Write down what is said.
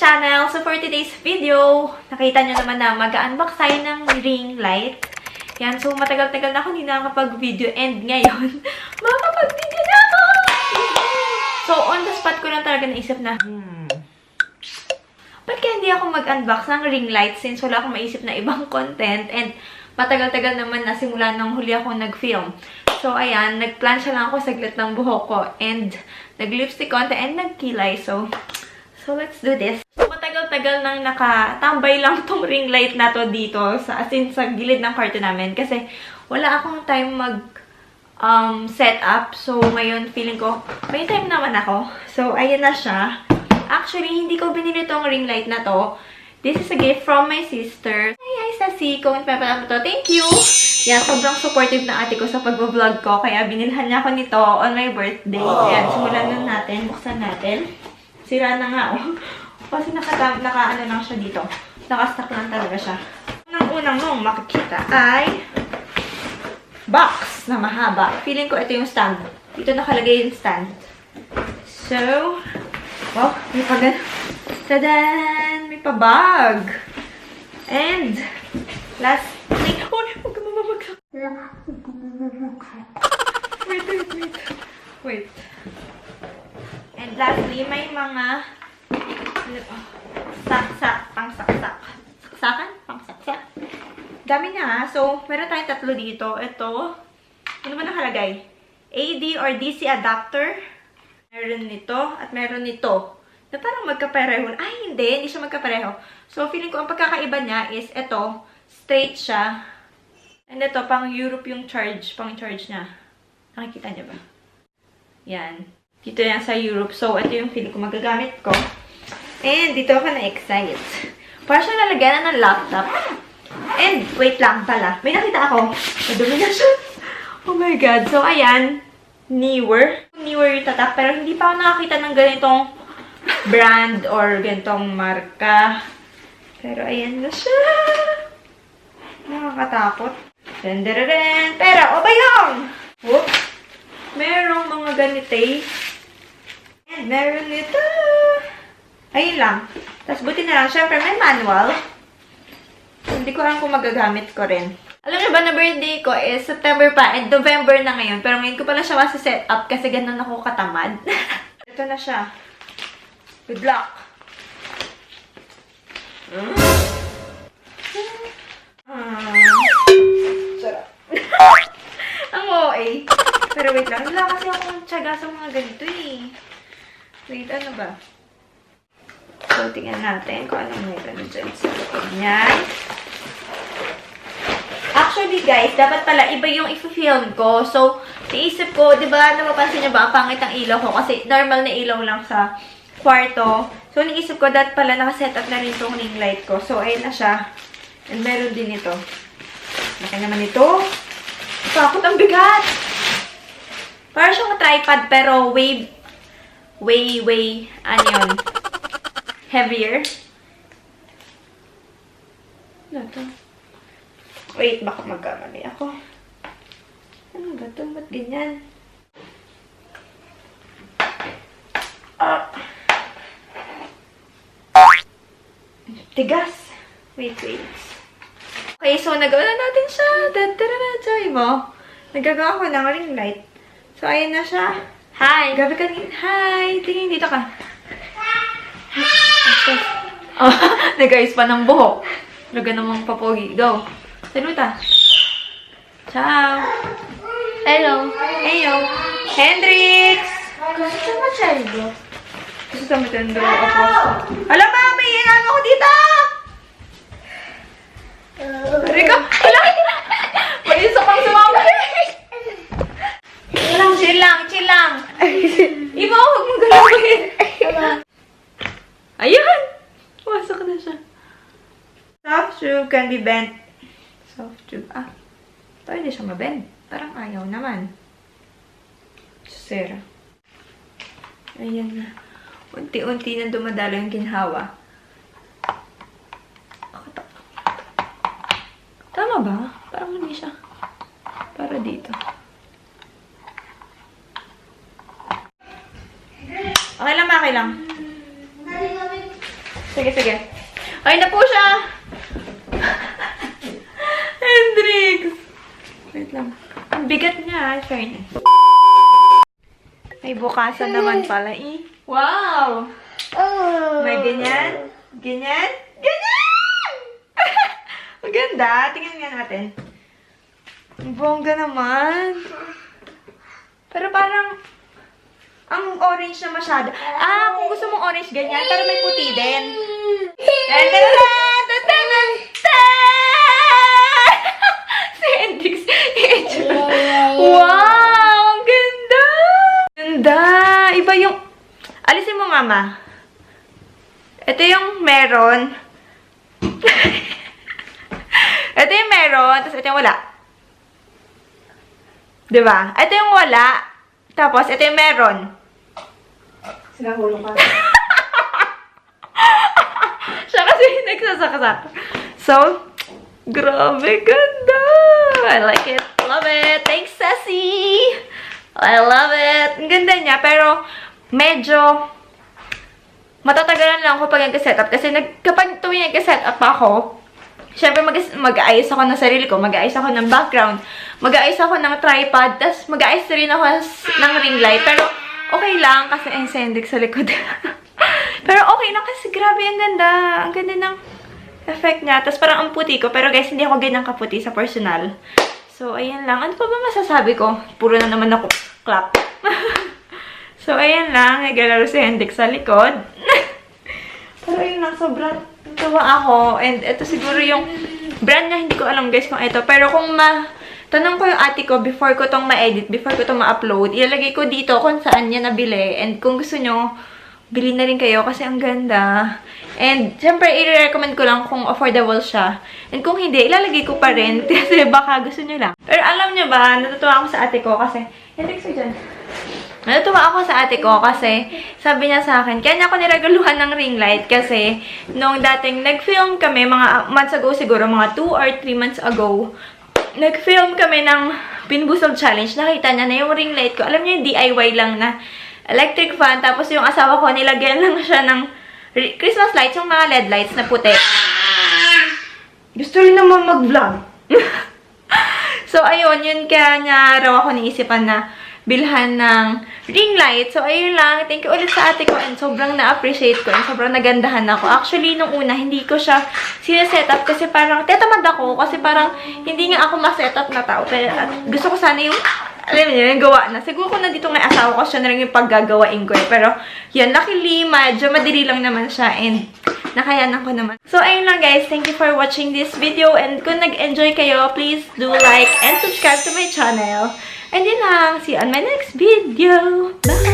channel! So for today's video, nakita nyo naman na mag-unbox tayo ng ring light. Yan, so matagal-tagal na ako hindi nakakapag-video and ngayon, makakapag-video na ako! So on the spot ko lang talaga naisip na, ba't kaya hindi ako mag-unbox ng ring light since wala akong maisip na ibang content and matagal-tagal naman na simula nung huli ako nag-film. So ayan, nag-plancha lang ako saglit ng buhok ko and nag-lipstick konti and nagkilay. So let's do this. So, matagal-tagal nang nakatambay lang tong ring light na to dito sa gilid ng kwarto namin kasi wala akong time mag set up. So ngayon feeling ko may time naman ako. So ayan na siya. Actually, hindi ko binili tong ring light na to. This is a gift from my sister. Hi, Sassy. Comment pa pala mo to. Thank you! Yan, sobrang supportive na ate ko sa pag-vlog ko. Kaya binilhan niya ako nito on my birthday. Ayan, simulan na natin. Buksan natin. Sira na nga, oh. Kasi naka-ano lang siya dito. Naka-stack lang talaga siya. Unang-unang mong makikita ay box na mahaba. Feeling ko ito yung stand. Dito nakalagay yung stand. So, wow, may pa-gan. Tadan! May pa-bag. And, lastly, oh, huwag ka mamamagsak. Wait. And lastly, may mga saksak, pang-saksak. Saksakan? Pang-saksak. Dami niya ha. So, meron tayong tatlo dito. Ito, ano ba nakalagay? AD or DC adapter. Meron nito at meron nito. Na parang magkapareho. Ay, hindi siya magkapareho. So, feeling ko ang pagkakaiba niya is ito, straight siya. And ito, pang Europe yung charge, pang-charge niya. Nakikita niyo ba? Yan. Dito yan sa Europe. So, ito yung feeling ko magagamit ko. And dito ako na-excite. Para siya lalagyan na ng laptop. And, wait lang pala. May nakita ako. Madumi na siya. Oh my God. So, ayan. Newer yung tatak. Pero hindi pa ako nakakita ng ganitong brand or ganitong marka. Pero, ayan na siya. Nakakatakot. Denderen. Pero, o ba yung? Whoops. Merong mga ganito eh. And meron nito. Ayun lang. Tapos buti na lang. Siyempre, may manual. Hindi ko alam kung magagamit ko rin. Alam niyo ba na birthday ko is September pa and November na ngayon. Pero ngayon ko pala siya set up kasi ganun ako katamad. Ito na siya. Good luck. Sarap. Ang OA. Pero wait lang. Wala kasi akong tiyaga sa mga ganito eh. Wait, ano ba? So, tingnan natin kung anong meron dyan sa loob niyan. Actually, guys, dapat pala iba yung i-film ko. So, naisip ko, di ba, napapansin niyo ba, pangit ang ilaw ko kasi normal na ilaw lang sa kwarto. So, naisip ko, dapat pala nakaset up na rin itong ring light ko. So, ayun na siya. And meron din ito. Laki naman ito. Takot ang bigat! Parang siyang tripod pero way, ano yun, heavier. Ano to? Wait, baka magkamali ako. Ano ba to? Ba't ganyan? Tigas. Wait. Okay, so nagawa na natin siya. Try mo. Nagagawa ko ng ring light. So, ayun na siya. Hi! Gabi ka rin. Hi! Tingin dito ka. Oh, nag-ayos pa ng buhok. Laga namang papogi. Go. Saluta. Ciao. Hello. Heyo. Hendrix! Gusto mo saldo? Gusto mo tendo ako. Hala, mami! Inano ko dito! Rika! Hala! Malisa pang sumama. Chill lang. Iba, huwag mong galawin. Ayun! Pumasok na siya. Soft tube can be bent. Soft tube. Pwede siya mabend. Parang ayaw naman. Sera. Ayan na. Unti-unti na dumadalo yung ginhawa. Tama ba? Parang hindi siya. Para dito. Okay lang. Sige, sige. Ay na po siya! Hendrix! Wait lang. Ang bigat niya, fairness. May bukasan naman pala eh. Wow! Oh. May ganyan. Ganyan. Ganyan! Ang ganda. Tingnan nga natin. Ang bongga naman. Pero parang ang orange na masyado. Ah, kung gusto mong orange ganyan, pero may puti din. Si Hendrix. Wow! Ang ganda! Ganda! Iba yung... Alisin mo, mama. Ito yung meron. Ito yung meron, tapos ito yung wala. Diba? Ito yung wala, tapos ito yung meron. Sinahulong ka. Siya kasi nagsasaksak. So, grabe, ganda! I like it. Love it. Thanks, Sassy! I love it. Ang ganda niya, pero medyo matatagalan lang ako pag nag-setup. Kasi kapag tuwing nag-setup ako, syempre mag-aayos ako ng sarili ko, mag-aayos ako ng background, mag-aayos ako ng tripod, tapos mag-aayos rin ako ng ring light. Pero okay lang kasi ay Hendrix sa likod. Pero okay lang kasi grabe, ang ganda. Ang ganda ng effect niya. Tapos parang ang puti ko, pero guys, hindi ako ganyan kaputi sa personal. So, ayan lang. Ano pa ba masasabi ko? Puro na naman ako clap. So, ayan lang. Naglalaro si Hendrix sa likod. Pero ayun lang, sobrang tuwa ako. And ito siguro yung brand niya, hindi ko alam guys kung ito. Pero kung tanong ko yung ate ko before ko tong ma-edit, before ko tong ma-upload, ilalagay ko dito kung saan niya nabili. And kung gusto nyo, bilhin na rin kayo kasi ang ganda. And syempre, i-recommend ko lang kung affordable siya. And kung hindi, ilalagay ko pa rin kasi baka gusto nyo lang. Pero alam nyo ba, natutuwa ako sa ate ko kasi, Hendrix, dyan. Natutuwa ako sa ate ko kasi sabi niya sa akin, kaya niya ako niregaluhan ng ring light kasi nung dating nag-film kami, mga months ago siguro, mga 2 or 3 months ago, nag-film kami ng Pinbusog Challenge. Nakita niya na yung ring light ko. Alam niyo yung DIY lang na electric fan. Tapos yung asawa ko, nilagyan lang siya ng Christmas lights, yung mga LED lights na puti. Gusto rin naman mag-vlog. So, ayun, yun kaya niya raw ako naisipan na bilhan ng ring light. So, ayun lang. Thank you ulit sa ate ko and sobrang na-appreciate ko and sobrang nagandahan ako. Actually, nung una, hindi ko siya sinesetup kasi parang tetamad ako kasi parang hindi nga ako ma-setup na tao. Pero gusto ko sana yung, alam niyo, yung gawa na. Siguro kung nandito ng asawa ko, siya na rin yung paggagawain ko eh. Pero, yun, luckily, medyo madali lang naman siya and nakayanan ko naman. So, ayun lang guys. Thank you for watching this video and kung nag-enjoy kayo, please do like and subscribe to my channel. And yun lang. See you on my next video. Bye!